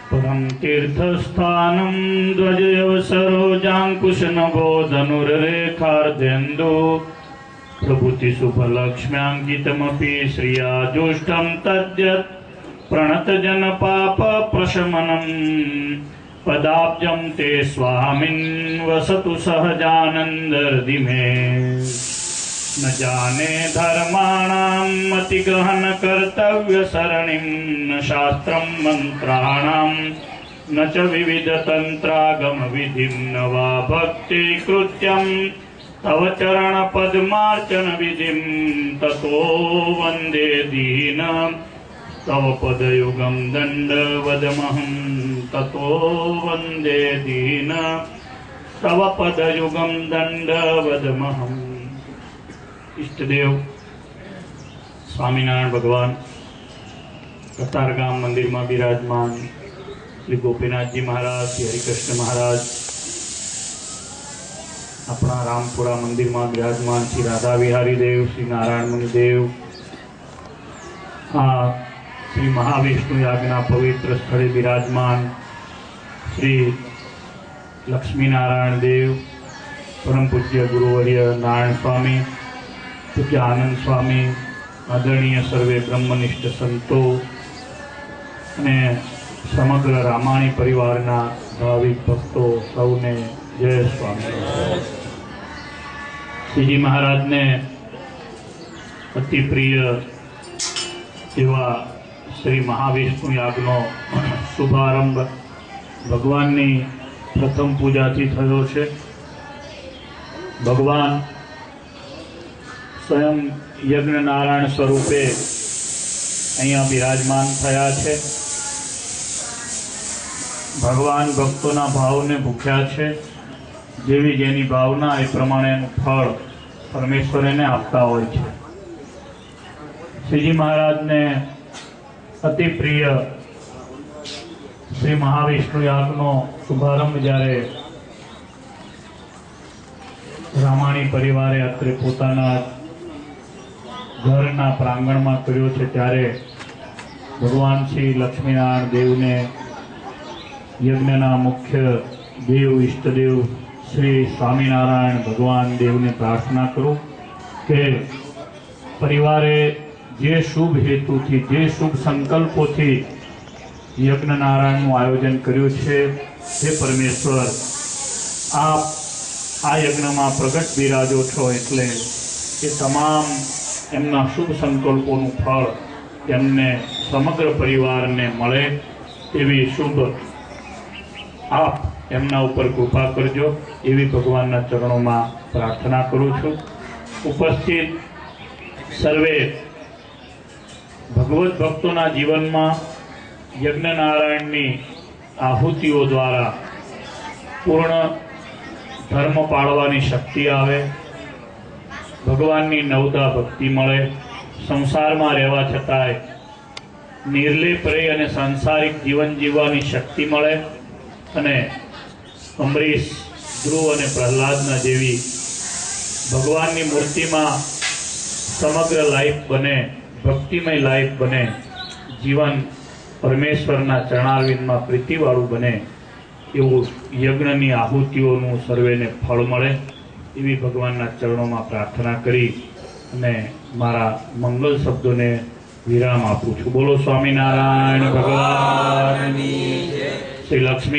परम तीर्थस्थानं ध्वजयवसरोजाङ्कुशनभो धनुर्रेखार्धेन्दु प्रभृतिशुभलक्ष्म्याङ्कितमपि श्रियाजुष्टं तद्यत् प्रणतजनपापप्रशमनं पदाब्जं ते स्वामिन् वसतु सहजानन्दर्दिमे न जाने धर्माणाम् अतिग्रहण कर्तव्य सरणिं न शास्त्रं मंत्राणां न च विविध तंत्रागम विधिं न वा भक्ति कृत्यं तव चरण पद्मार्चन विधिं ततो वंदे दीन तव पदयुगं दंडवदमहं ततो वंदे दीन तव पदयुगं दंडवदमहं। इष्टदेव स्वामीनारायण भगवान कतारगाम मंदिर में विराजमान श्री गोपीनाथ जी महाराज, श्री हरिकृष्ण महाराज, अपना रामपुरा मंदिर में विराजमान श्री राधा विहारी देव, श्री नारायण मुनि देव, श्री महाविष्णु यागना पवित्र स्थले विराजमान श्री लक्ष्मी नारायण देव, परम पूज्य गुरुवर्य नारायण स्वामी, पूज्य आनंद स्वामी, आदरणीय सर्वे ब्रह्मनिष्ठ संतो ने समग्र रामाणी परिवारना भाविक भक्तो सौने जय स्वामी। श्रीजी महाराज ने अति प्रिय एवा श्री महाविष्णु यागनो शुभारंभ भगवान की प्रथम पूजा थी थयो छे। भगवान स्वयं यज्ञ नारायण स्वरूपे अहींया विराजमान थया छे। भगवान भक्तोना भावने भूख्या छे। जेवी जेनी भावना ए प्रमाणेनुं फळ परमेश्वर एने आपता होय छे। श्रीजी महाराज ने अति प्रिय श्री महाविष्णु यागनो शुभारंभ ज्यारे रामाणी परिवारे अत्रे पोताना घरना प्रांगण में कर्यो छे त्यारे भगवान श्री लक्ष्मीनारायण देव ने यज्ञना मुख्य देव इष्टदेव श्री स्वामीनारायण भगवान देव ने प्रार्थना करूं के परिवारे जे शुभ हेतु थी जे शुभ संकल्पों थी यज्ञ नारायण आयोजन कर्यु छे हे परमेश्वर आप आ यज्ञ में प्रगट बिराजो छो एटले ए तमाम एमना शुभ संकल्पों फल एमने समग्र परिवार ने मळे एवी शुभ आप एमना ऊपर कृपा करजो एवी भगवानना चरणों में प्रार्थना करूँ छूं। उपस्थित सर्वे भगवत भक्तों जीवन में यज्ञ नारायण आहुतिओ द्वारा पूर्ण धर्म पाळवानी शक्ति आवे, भगवान की नवता भक्ति मळे, संसार में रहवा छतांय निर्लेप रही अने सांसारिक जीवन जीववानी शक्ति मळे अने अमरीश, ध्रुव अने प्रहलादना जेवी भगवान की मूर्ति में समग्र लाइफ बने, भक्तिमय लाइफ बने, जीवन परमेश्वरना चरणारविंद में प्रीतिवाळुं बने एवं यज्ञनी आहुतिओनुं सर्वेने फल मळे एवी भगवानना चरणों में प्रार्थना करी अने मारा मंगल शब्दों ने विराम आपूं छुं। बोलो स्वामीनारायण भगवान श्री लक्ष्मी।